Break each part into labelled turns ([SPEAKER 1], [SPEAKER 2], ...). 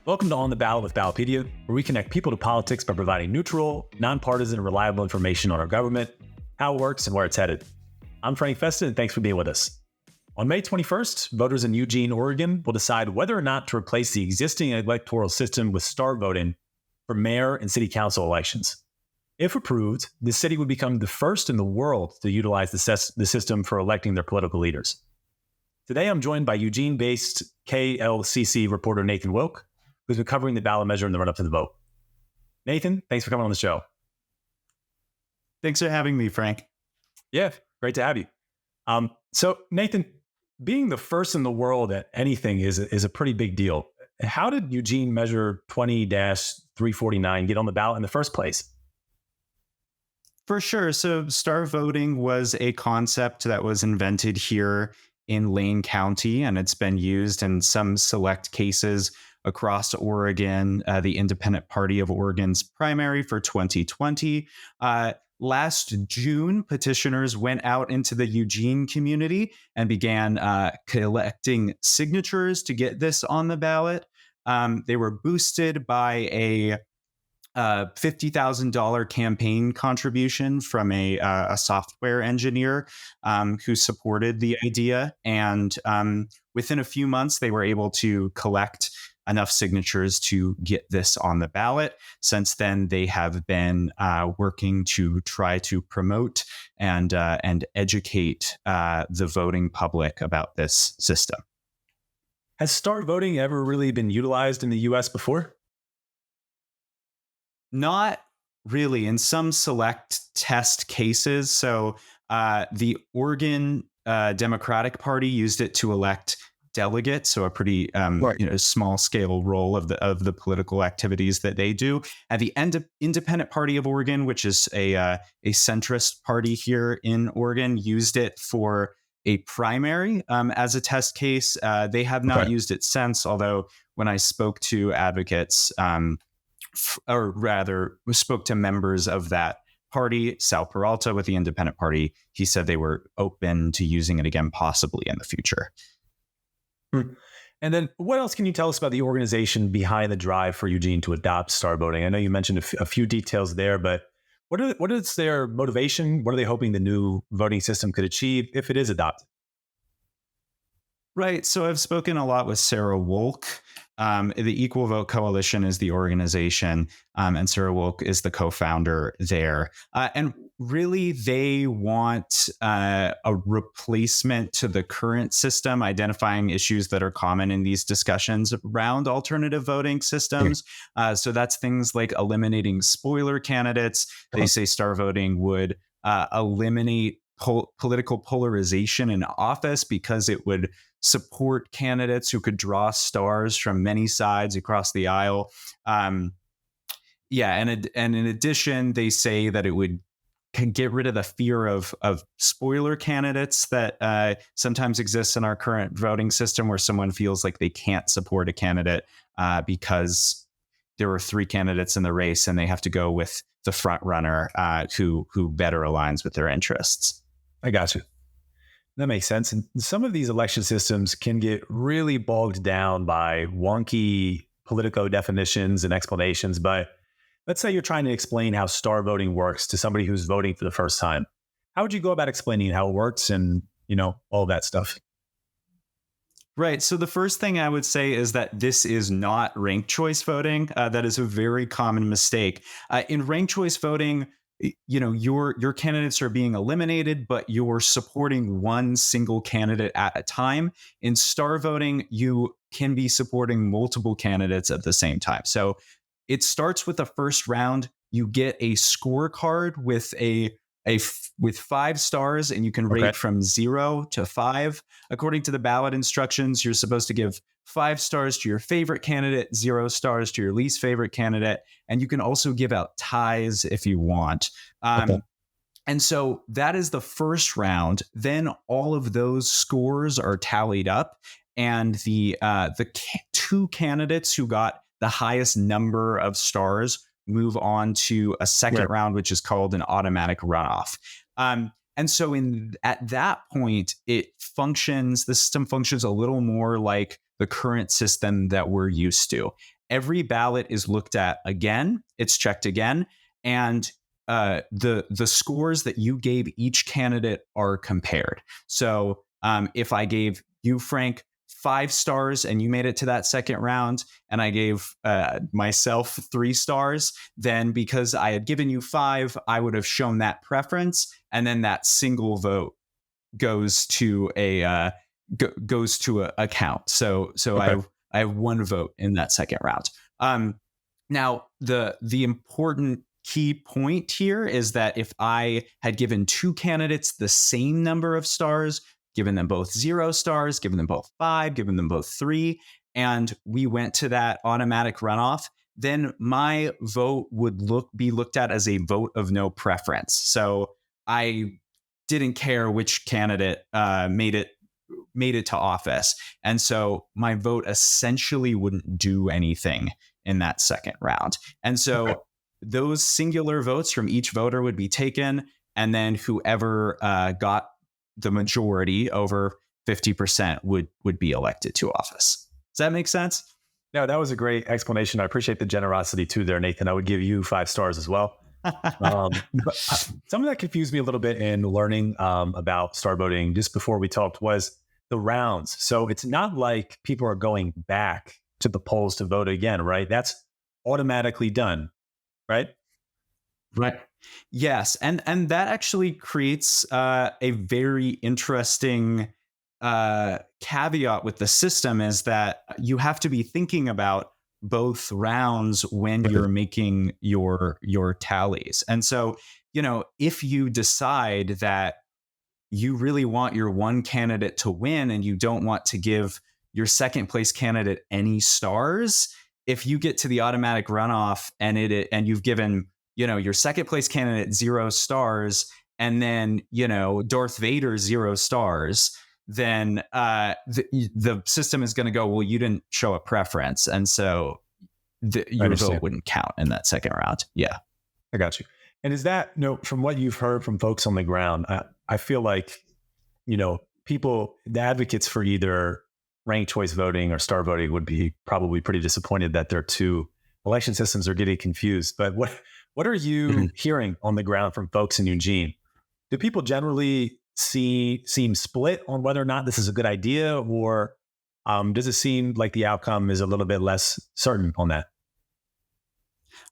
[SPEAKER 1] Welcome to On the Ballot with Ballotpedia, where we connect people to politics by providing neutral, nonpartisan, and reliable information on our government, how it works, and where it's headed. I'm Frank Festa, and thanks for being with us. On May 21st, voters in Eugene, Oregon will decide whether or not to replace the existing electoral system with star voting for mayor and city council elections. If approved, the city would become the first in the world to utilize the system for electing their political leaders. Today, I'm joined by Eugene-based KLCC reporter Nathan Wilk, who's been covering the ballot measure in the run-up to the vote. Nathan, thanks for coming on the show.
[SPEAKER 2] Thanks for having me, Frank.
[SPEAKER 1] Yeah, great to have you. So, Nathan, being the first in the world at anything is a pretty big deal. How did Eugene Measure 20-349 get on the ballot in the first place?
[SPEAKER 2] For sure. So star voting was a concept that was invented here in Lane County, and it's been used in some select cases across Oregon. The Independent Party of Oregon's primary for 2020. Last June, petitioners went out into the Eugene community and began collecting signatures to get this on the ballot. They were boosted by a $50,000 campaign contribution from a software engineer who supported the idea. And within a few months, they were able to collect enough signatures to get this on the ballot. Since then, they have been working to try to promote and educate the voting public about this system.
[SPEAKER 1] Has star voting ever really been utilized in the U.S. before?
[SPEAKER 2] Not really. In some select test cases. So the Oregon Democratic Party used it to elect delegates, so a pretty small scale role of the political activities that they do. And the Independent Party of Oregon, which is a centrist party here in Oregon, used it for a primary as a test case. They have not used it since, although when I spoke to advocates, or rather spoke to members of that party, Sal Peralta with the Independent Party, he said they were open to using it again, possibly in the future.
[SPEAKER 1] And then what else can you tell us about the organization behind the drive for Eugene to adopt star voting? I know you mentioned a few details there, but what is their motivation? What are they hoping the new voting system could achieve if it is adopted?
[SPEAKER 2] Right. So I've spoken a lot with Sarah Wilk. The Equal Vote Coalition is the organization, and Sarah Wilk is the co-founder there. And really, they want a replacement to the current system, identifying issues that are common in these discussions around alternative voting systems. So that's things like eliminating spoiler candidates. They say star voting would eliminate political polarization in office because it would support candidates who could draw stars from many sides across the aisle. And in addition, they say that it can get rid of the fear of spoiler candidates that sometimes exists in our current voting system, where someone feels like they can't support a candidate because there were 3 candidates in the race and they have to go with the front runner who better aligns with their interests.
[SPEAKER 1] I got you. That makes sense. And some of these election systems can get really bogged down by wonky politico definitions and explanations. But let's say you're trying to explain how star voting works to somebody who's voting for the first time. How would you go about explaining how it works and, all that stuff?
[SPEAKER 2] Right. So the first thing I would say is that this is not ranked choice voting. That is a very common mistake. In ranked choice voting, your candidates are being eliminated, but you're supporting one single candidate at a time. In star voting, you can be supporting multiple candidates at the same time. So it starts with the first round. You get a scorecard with with 5 stars, and you can rate from 0 to 5. According to the ballot instructions, you're supposed to give 5 stars to your favorite candidate, 0 stars to your least favorite candidate. And you can also give out ties if you want. And so that is the first round. Then all of those scores are tallied up, and the 2 candidates who got the highest number of stars move on to a second round, which is called an automatic runoff. And so at that point, the system functions a little more like the current system that we're used to. every ballot is looked at again. It's checked again, and the scores that you gave each candidate are compared. So if I gave you, Frank, 5 stars and you made it to that second round, and I gave myself 3 stars, then because I had given you 5, I would have shown that preference, and then that single vote goes to a count. So
[SPEAKER 1] Okay.
[SPEAKER 2] I have 1 vote in that second round. Now the important key point here is that if I had given 2 candidates the same number of stars, given them both 0 stars, given them both 5, given them both 3, and we went to that automatic runoff, then my vote would be looked at as a vote of no preference. So I didn't care which candidate made it to office, and so my vote essentially wouldn't do anything in that second round. And so
[SPEAKER 1] Okay.
[SPEAKER 2] those singular votes from each voter would be taken, and then whoever got the majority over 50% would be elected to office. Does that make sense?
[SPEAKER 1] No, that was a great explanation. I appreciate the generosity too there, Nathan. I would give you 5 stars as well. But something that confused me a little bit in learning about star voting just before we talked was the rounds. So it's not like people are going back to the polls to vote again, right? That's automatically done, right?
[SPEAKER 2] Right. Yes, and that actually creates a very interesting caveat with the system, is that you have to be thinking about both rounds when
[SPEAKER 1] Right.
[SPEAKER 2] you're making your tallies. And so, if you decide that you really want your one candidate to win and you don't want to give your second place candidate any stars, if you get to the automatic runoff and you've given your second place candidate 0 stars, and then Darth Vader 0 stars, then the system is going to go, well, you didn't show a preference, and so
[SPEAKER 1] I
[SPEAKER 2] your vote
[SPEAKER 1] understand.
[SPEAKER 2] wouldn't count in that second round. Yeah.
[SPEAKER 1] I got you. And is that, from what you've heard from folks on the ground, I feel like, people, the advocates for either ranked choice voting or star voting would be probably pretty disappointed that their 2 election systems are getting confused. But what are you
[SPEAKER 2] Mhm.
[SPEAKER 1] hearing on the ground from folks in Eugene? Do people generally seem split on whether or not this is a good idea, or does it seem like the outcome is a little bit less certain on that?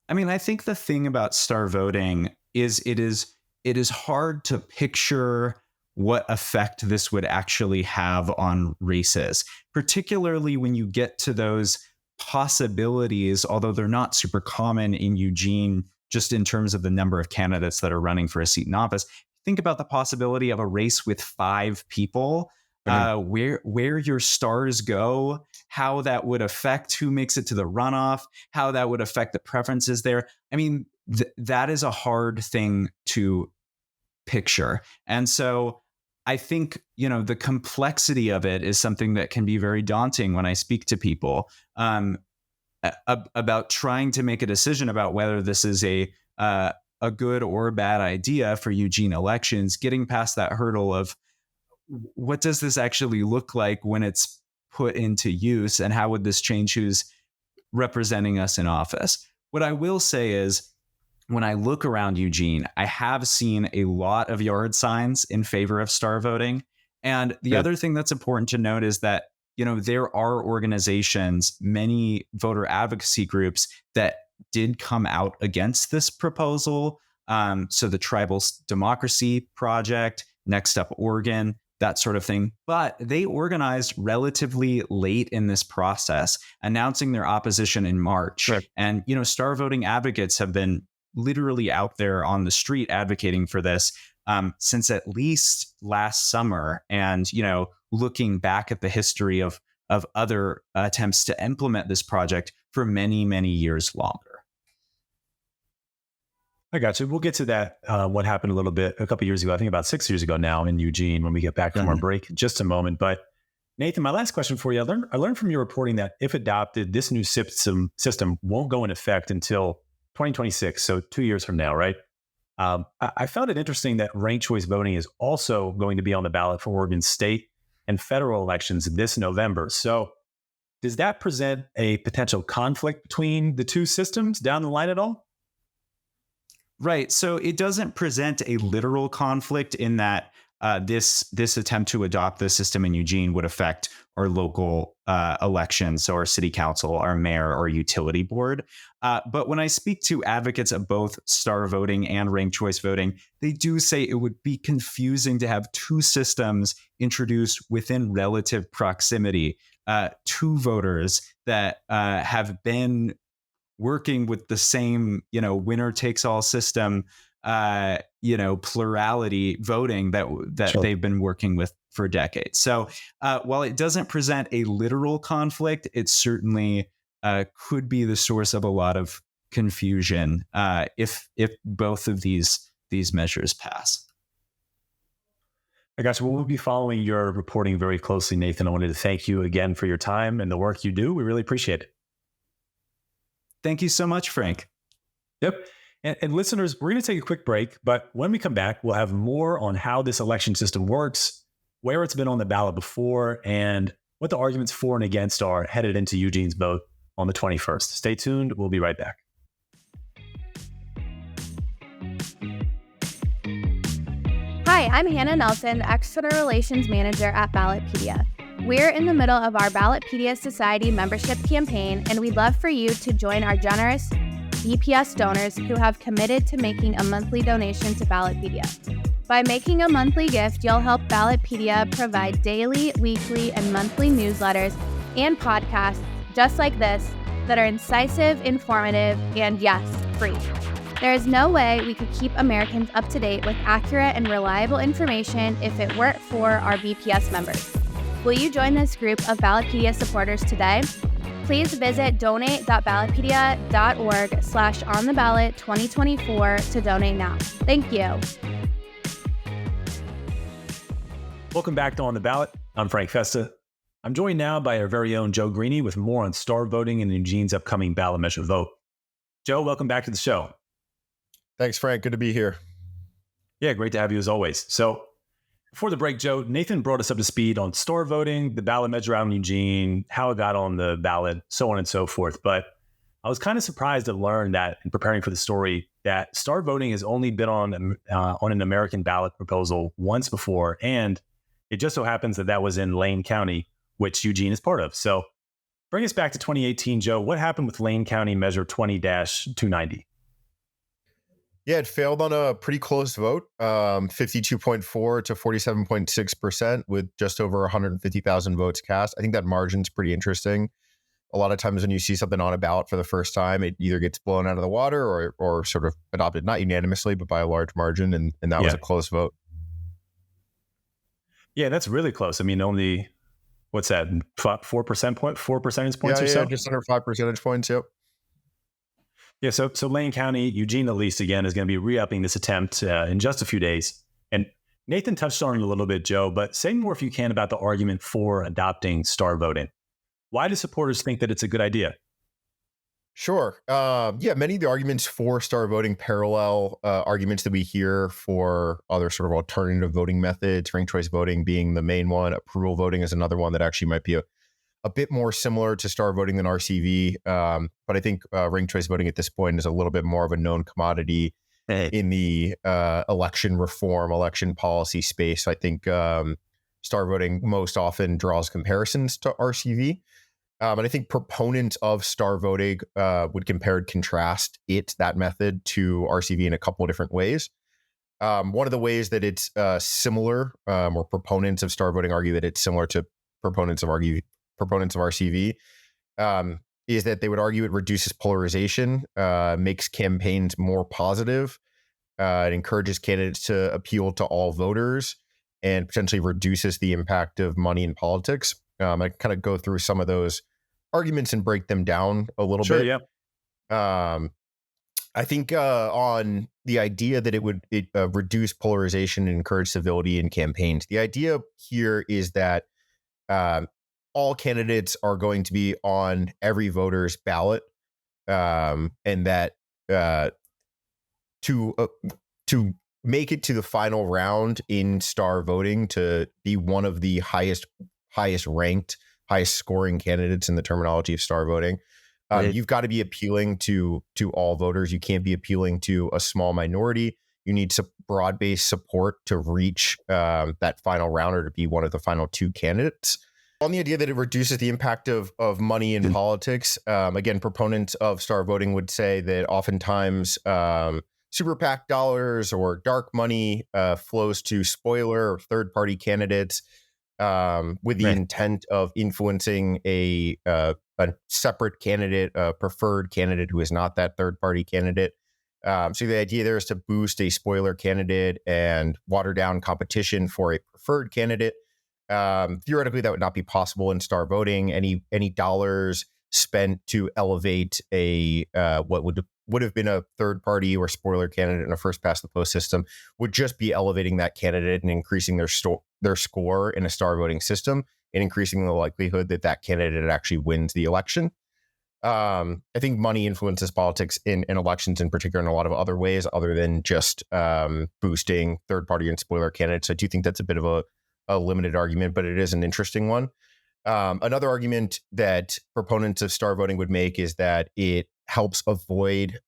[SPEAKER 2] I mean, I think the thing about star voting is it is hard to picture what effect this would actually have on races, particularly when you get to those possibilities, although they're not super common in Eugene, just in terms of the number of candidates that are running for a seat in office. Think about the possibility of a race with 5 people,
[SPEAKER 1] Mhm.
[SPEAKER 2] where your stars go, how that would affect who makes it to the runoff, how that would affect the preferences there. I mean, that is a hard thing to picture. And so I think, the complexity of it is something that can be very daunting when I speak to people about trying to make a decision about whether this is a good or a bad idea for Eugene elections, getting past that hurdle of what does this actually look like when it's put into use, and how would this change who's representing us in office. What I will say is, when I look around Eugene, I have seen a lot of yard signs in favor of star voting. And the
[SPEAKER 1] Good.
[SPEAKER 2] other thing that's important to note is that, there are organizations, many voter advocacy groups, that did come out against this proposal. So the Tribal Democracy Project, Next Up Oregon, that sort of thing. But they organized relatively late in this process, announcing their opposition in March.
[SPEAKER 1] Right.
[SPEAKER 2] And, star voting advocates have been literally out there on the street advocating for this since at least last summer. And, looking back at the history of other attempts to implement this project for many, many years longer.
[SPEAKER 1] I got you. We'll get to that. What happened a couple years ago, I think about 6 years ago now in Eugene when we get back from our
[SPEAKER 2] Mhm.
[SPEAKER 1] break in just a moment. But Nathan, my last question for you. I learned from your reporting that if adopted, this new system won't go in effect until 2026. So 2 years from now, right? I found it interesting that ranked choice voting is also going to be on the ballot for Oregon state and federal elections this November. So Does that present a potential conflict between the two systems down the line at all?
[SPEAKER 2] Right. So it doesn't present a literal conflict in that this attempt to adopt the system in Eugene would affect our local elections, so our city council, our mayor, or utility board. But when I speak to advocates of both star voting and ranked choice voting, they do say it would be confusing to have two systems introduced within relative proximity to voters that have been working with the same, winner takes all system, plurality voting that
[SPEAKER 1] Sure.
[SPEAKER 2] they've been working with for decades. So while it doesn't present a literal conflict, it certainly could be the source of a lot of confusion if both of these measures pass.
[SPEAKER 1] I got you. Well, we'll be following your reporting very closely, Nathan. I wanted to thank you again for your time and the work you do. We really appreciate it.
[SPEAKER 2] Thank you so much, Frank.
[SPEAKER 1] Yep. And listeners, we're going to take a quick break, but when we come back, we'll have more on how this election system works, where it's been on the ballot before, and what the arguments for and against are headed into Eugene's vote on the 21st. Stay tuned. We'll be right back.
[SPEAKER 3] Hi, I'm Hannah Nelson, External Relations Manager at Ballotpedia. We're in the middle of our Ballotpedia Society membership campaign, and we'd love for you to join our generous BPS donors who have committed to making a monthly donation to Ballotpedia. By making a monthly gift, you'll help Ballotpedia provide daily, weekly, and monthly newsletters and podcasts just like this that are incisive, informative, and yes, free. There is no way we could keep Americans up to date with accurate and reliable information if it weren't for our BPS members. Will you join this group of Ballotpedia supporters today? Please visit donate.ballotpedia.org/ontheballot2024 to donate now. Thank you.
[SPEAKER 1] Welcome back to On the Ballot. I'm Frank Festa. I'm joined now by our very own Joe Greaney with more on star voting and Eugene's upcoming ballot measure vote. Joe, welcome back to the show.
[SPEAKER 4] Thanks, Frank. Good to be here.
[SPEAKER 1] Yeah, great to have you as always. So before the break, Joe, Nathan brought us up to speed on star voting, the ballot measure out in Eugene, how it got on the ballot, so on and so forth. But I was kind of surprised to learn that in preparing for the story that star voting has only been on an American ballot proposal once before. And it just so happens that was in Lane County, which Eugene is part of. So bring us back to 2018, Joe. What happened with Lane County Measure 20-290?
[SPEAKER 4] Yeah, it failed on a pretty close vote, 52.4 to 47.6%, with just over 150,000 votes cast. I think that margin's pretty interesting. A lot of times when you see something on a ballot for the first time, it either gets blown out of the water or sort of adopted, not unanimously, but by a large margin. And that was a close vote.
[SPEAKER 1] Yeah, that's really close. I mean, only, what's that, 4 percentage points or so?
[SPEAKER 4] Yeah, just under 5 percentage points, yep.
[SPEAKER 1] Yeah, so Lane County, Eugene at least, again, is going to be re-upping this attempt in just a few days. And Nathan touched on it a little bit, Joe, but say more if you can about the argument for adopting star voting. Why do supporters think that it's a good idea?
[SPEAKER 4] Sure. Many of the arguments for star voting parallel arguments that we hear for other sort of alternative voting methods, ranked choice voting being the main one. Approval voting is another one that actually might be a bit more similar to star voting than RCV. But I think ranked choice voting at this point is a little bit more of a known commodity in the election reform, election policy space. So I think star voting most often draws comparisons to RCV. And I think proponents of star voting would compare and contrast that method to RCV in a couple of different ways. One of the ways that it's similar, or proponents of star voting argue that it's similar to proponents of RCV, is that they would argue it reduces polarization, makes campaigns more positive, it encourages candidates to appeal to all voters, and potentially reduces the impact of money in politics. I kind of go through some of those arguments and break them down a little bit.
[SPEAKER 1] Yeah.
[SPEAKER 4] I think on the idea that it would reduce polarization and encourage civility in campaigns, the idea here is that all candidates are going to be on every voter's ballot, and that to make it to the final round in star voting, to be one of the highest ranked, highest scoring candidates in the terminology of star voting.
[SPEAKER 2] Right.
[SPEAKER 4] You've got to be appealing to all voters. You can't be appealing to a small minority. You need some broad-based support to reach that final round or to be one of the final two candidates. On the idea that it reduces the impact of money in politics, again, proponents of star voting would say that oftentimes super PAC dollars or dark money flows to spoiler or third-party candidates with the intent of influencing a separate candidate, a preferred candidate who is not that third-party candidate. So the idea there is to boost a spoiler candidate and water down competition for a preferred candidate. Theoretically, that would not be possible in star voting. Any dollars spent to elevate a what would have been a third party or spoiler candidate in a first past the post system would just be elevating that candidate and increasing their score in a star voting system and increasing the likelihood that that candidate actually wins the election. I think money influences politics in elections in particular in a lot of other ways other than just boosting third party and spoiler candidates. I do think that's a bit of a limited argument, but it is an interesting one. Another argument that proponents of star voting would make is that it helps avoid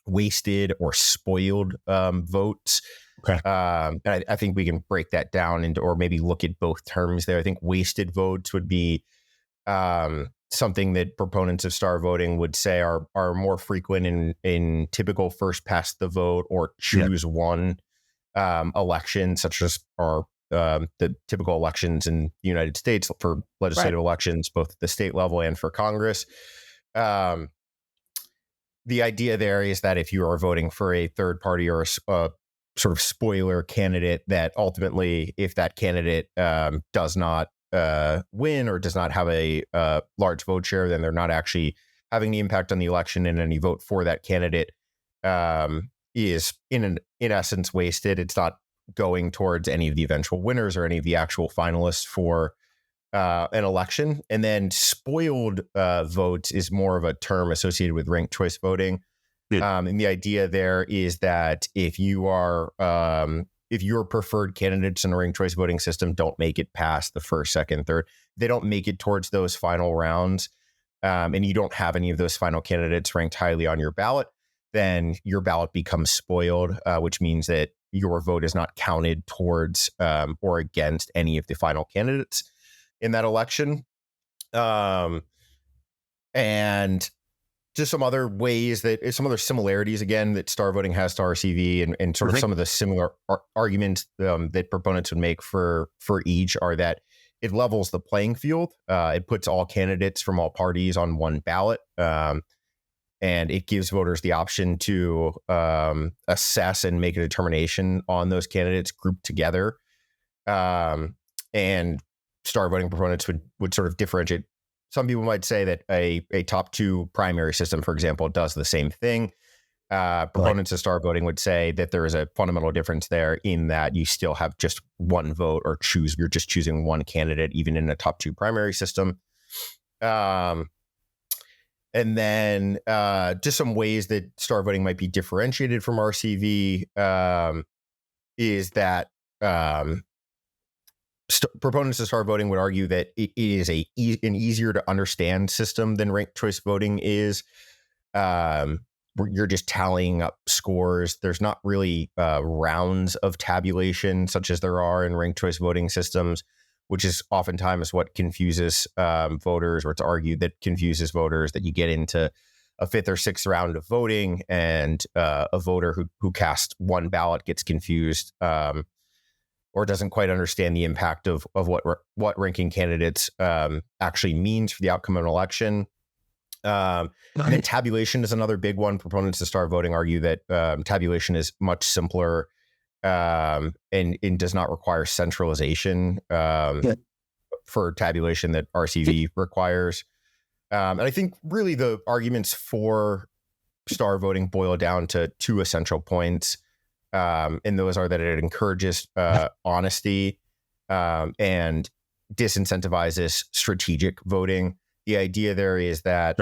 [SPEAKER 4] wasted or spoiled votes.
[SPEAKER 1] Okay.
[SPEAKER 4] And I think we can break that down into, or maybe look at both terms there. I think wasted votes would be something that proponents of star voting would say are more frequent in typical first past the vote or choose one election, such as the typical elections in the United States for legislative elections, both at the state level and for Congress. The idea there is that if you are voting for a third party or a sort of spoiler candidate, that ultimately, if that candidate does not win or does not have a large vote share, then they're not actually having the impact on the election, and any vote for that candidate is in essence wasted. It's not going towards any of the eventual winners or any of the actual finalists for an election. And then spoiled votes is more of a term associated with ranked choice voting. And the idea there is that if your preferred candidates in a ranked choice voting system don't make it past the first, second, third, they don't make it towards those final rounds, and you don't have any of those final candidates ranked highly on your ballot, then your ballot becomes spoiled, which means that your vote is not counted towards or against any of the final candidates in that election. And just some other ways some other similarities, again, that star voting has to RCV and sort of some of the similar arguments that proponents would make for each are that it levels the playing field. It puts all candidates from all parties on one ballot. And it gives voters the option to assess and make a determination on those candidates grouped together. And star voting proponents would sort of differentiate. Some people might say that a top two primary system, for example, does the same thing. Proponents of star voting would say that there is a fundamental difference there in that you still have just one vote or you're just choosing one candidate, even in a top two primary system. And then just some ways that star voting might be differentiated from RCV is that proponents of star voting would argue that it is an easier to understand system than ranked choice voting is. You're just tallying up scores. There's not really rounds of tabulation such as there are in ranked choice voting systems, which is oftentimes what confuses voters, or it's argued that confuses voters, that you get into a fifth or sixth round of voting and a voter who cast one ballot gets confused or doesn't quite understand the impact of what ranking candidates actually means for the outcome of an election. And then tabulation is another big one. Proponents of star voting argue that tabulation is much simpler and does not require centralization for tabulation that RCV requires. And I think really the arguments for star voting boil down to two essential points. And those are that it encourages honesty and disincentivizes strategic voting. The idea there is that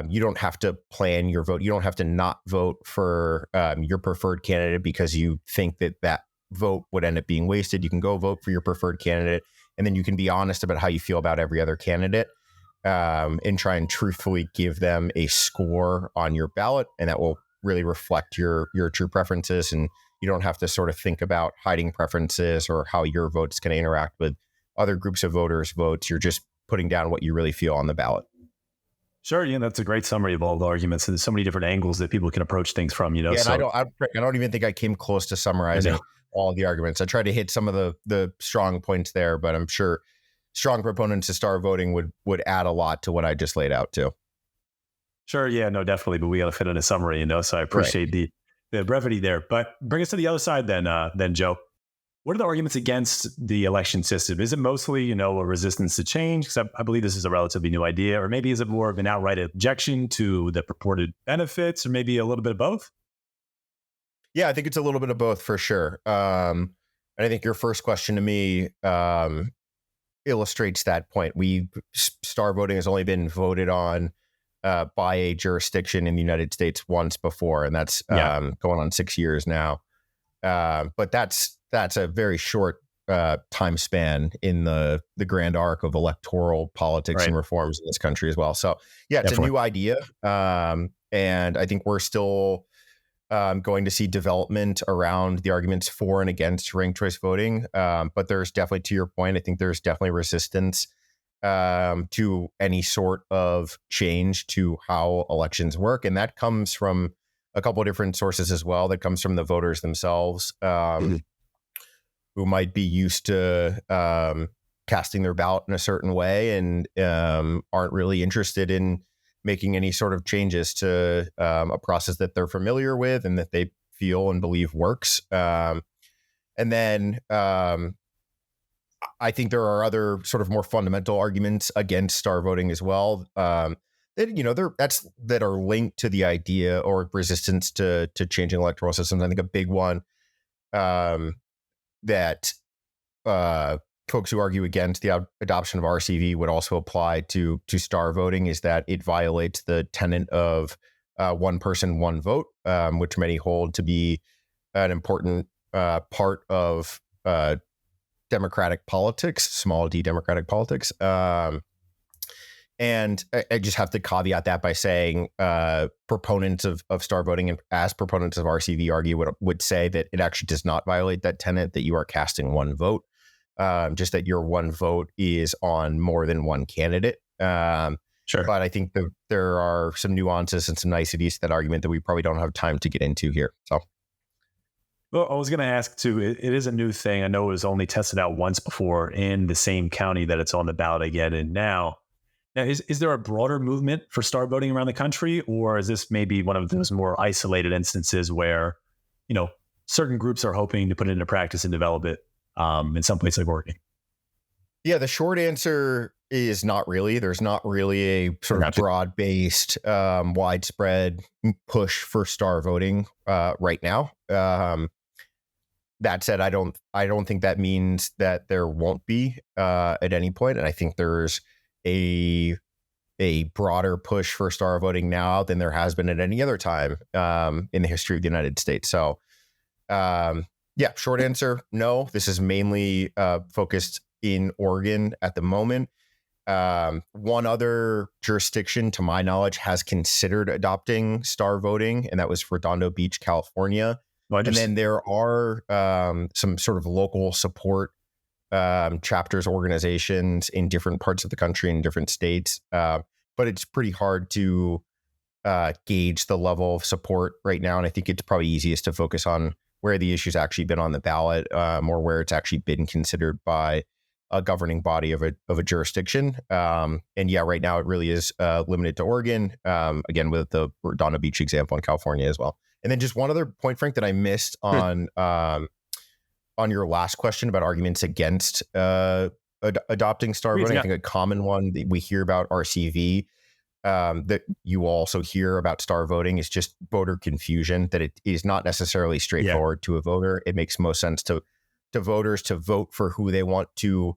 [SPEAKER 4] you don't have to plan your vote. You don't have to not vote for your preferred candidate because you think that vote would end up being wasted. You can go vote for your preferred candidate, and then you can be honest about how you feel about every other candidate, and try and truthfully give them a score on your ballot, and that will really reflect your true preferences. And you don't have to sort of think about hiding preferences or how your vote's going to interact with other groups of voters' votes. You're just putting down what you really feel on the ballot.
[SPEAKER 1] Sure, yeah, that's a great summary of all the arguments. And there's so many different angles that people can approach things from,
[SPEAKER 4] Yeah, and
[SPEAKER 1] So
[SPEAKER 4] I don't even think I came close to summarizing all of the arguments. I tried to hit some of the strong points there, but I'm sure strong proponents of star voting would add a lot to what I just laid out too.
[SPEAKER 1] Sure, yeah, no, definitely. But we got to fit in a summary, So I appreciate the brevity there. But bring us to the other side then, Joe. What are the arguments against the election system? Is it mostly, a resistance to change? Because I believe this is a relatively new idea. Or maybe is it more of an outright objection to the purported benefits, or maybe a little bit of both?
[SPEAKER 4] Yeah, I think it's a little bit of both for sure. And I think your first question to me illustrates that point. Star voting has only been voted on by a jurisdiction in the United States once before, and that's going on 6 years now. But that's a very short time span in the grand arc of electoral politics and reforms in this country as well. So yeah, it's a new idea, and I think we're still going to see development around the arguments for and against ranked choice voting. But there's definitely, to your point, I think there's definitely resistance to any sort of change to how elections work. And that comes from a couple of different sources as well. That comes from the voters themselves, who might be used to casting their ballot in a certain way and aren't really interested in making any sort of changes to a process that they're familiar with and that they feel and believe works. And then I think there are other sort of more fundamental arguments against star voting as well, that are linked to the idea or resistance to changing electoral systems. I think a big one that folks who argue against the adoption of RCV would also apply to star voting is that it violates the tenet of one person, one vote, which many hold to be an important part of democratic politics, small d democratic politics. And I just have to caveat that by saying proponents of star voting and as proponents of RCV argue would say that it actually does not violate that tenet, that you are casting one vote, just that your one vote is on more than one candidate.
[SPEAKER 1] Sure.
[SPEAKER 4] But I think there are some nuances and some niceties to that argument that we probably don't have time to get into here. So.
[SPEAKER 1] Well, I was going to ask too, it is a new thing. I know it was only tested out once before in the same county that it's on the ballot again in now. Now, is there a broader movement for star voting around the country, or is this maybe one of those more isolated instances where, certain groups are hoping to put it into practice and develop it in some place like Oregon?
[SPEAKER 4] Yeah, the short answer is not really. There's not really a sort of broad-based, widespread push for star voting right now. That said, I don't think that means that there won't be at any point, and I think there's a broader push for star voting now than there has been at any other time in the history of the United States. So, short answer, no. This is mainly focused in Oregon at the moment. One other jurisdiction, to my knowledge, has considered adopting star voting, and that was Redondo Beach, California. And then there are some sort of local support chapters, organizations in different parts of the country, in different states. But it's pretty hard to gauge the level of support right now. And I think it's probably easiest to focus on where the issue's actually been on the ballot, or where it's actually been considered by a governing body of a jurisdiction. And yeah, right now it really is limited to Oregon, again, with the Redondo Beach example in California as well. And then just one other point, Frank, that I missed on your last question about arguments against adopting star voting. I think a common one that we hear about RCV, that you also hear about star voting, is just voter confusion, that it is not necessarily straightforward to a voter. It makes most sense to voters to vote for who they want to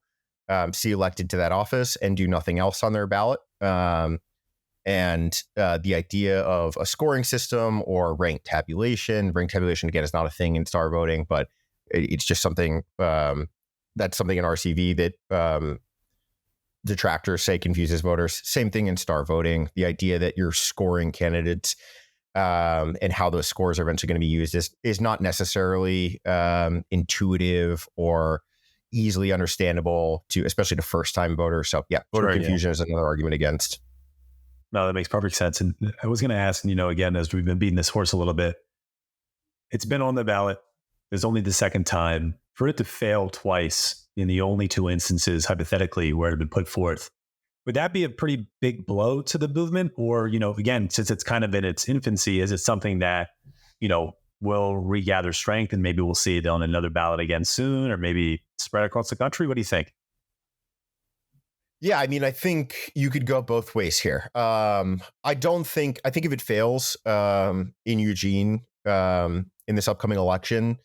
[SPEAKER 4] see elected to that office and do nothing else on their ballot. And the idea of a scoring system or ranked tabulation, again, is not a thing in star voting, but It's just something that's something in RCV that detractors say confuses voters. Same thing in star voting. The idea that you're scoring candidates and how those scores are eventually going to be used is not necessarily intuitive or easily understandable to, especially to first-time voters. So yeah, voter confusion is another argument against.
[SPEAKER 1] No, that makes perfect sense. And I was going to ask, again, as we've been beating this horse a little bit, it's been on the ballot. There's only the second time. For it to fail twice in the only two instances, hypothetically, where it had been put forth, would that be a pretty big blow to the movement? Or, again, since it's kind of in its infancy, is it something that, will regather strength and maybe we'll see it on another ballot again soon, or maybe spread across the country? What do you think?
[SPEAKER 4] Yeah, I mean, I think you could go both ways here. I think if it fails in Eugene in this upcoming election,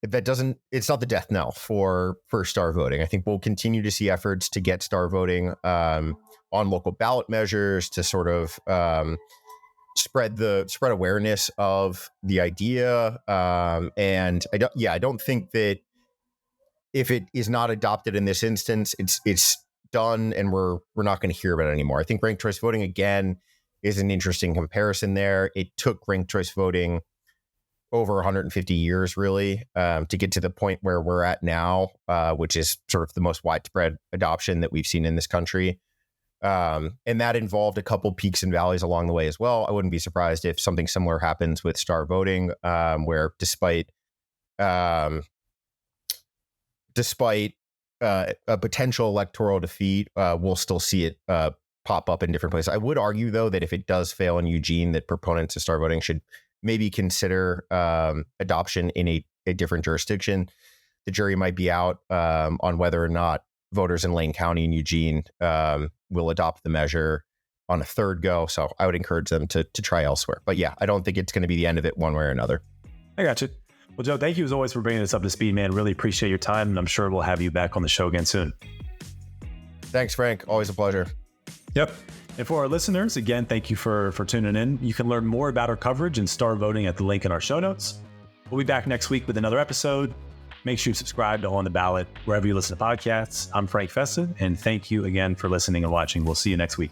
[SPEAKER 4] it's not the death knell for star voting. I think we'll continue to see efforts to get star voting on local ballot measures to sort of spread awareness of the idea. And I don't think that if it is not adopted in this instance, it's done and we're not going to hear about it anymore. I think ranked choice voting, again, is an interesting comparison there. It took ranked choice voting over 150 years, really, to get to the point where we're at now, which is sort of the most widespread adoption that we've seen in this country. And that involved a couple peaks and valleys along the way as well. I wouldn't be surprised if something similar happens with star voting, where despite a potential electoral defeat, we'll still see it pop up in different places. I would argue, though, that if it does fail in Eugene, that proponents of star voting should maybe consider adoption in a different jurisdiction. The jury might be out on whether or not voters in Lane County and Eugene will adopt the measure on a third go. So I would encourage them to try elsewhere. But yeah, I don't think it's going to be the end of it one way or another.
[SPEAKER 1] I got you. Well, Joe, thank you as always for bringing this up to speed, man. Really appreciate your time. And I'm sure we'll have you back on the show again soon.
[SPEAKER 4] Thanks, Frank. Always a pleasure.
[SPEAKER 1] Yep. And for our listeners, again, thank you for tuning in. You can learn more about our coverage and star voting at the link in our show notes. We'll be back next week with another episode. Make sure you subscribe to On the Ballot wherever you listen to podcasts. I'm Frank Festin, and thank you again for listening and watching. We'll see you next week.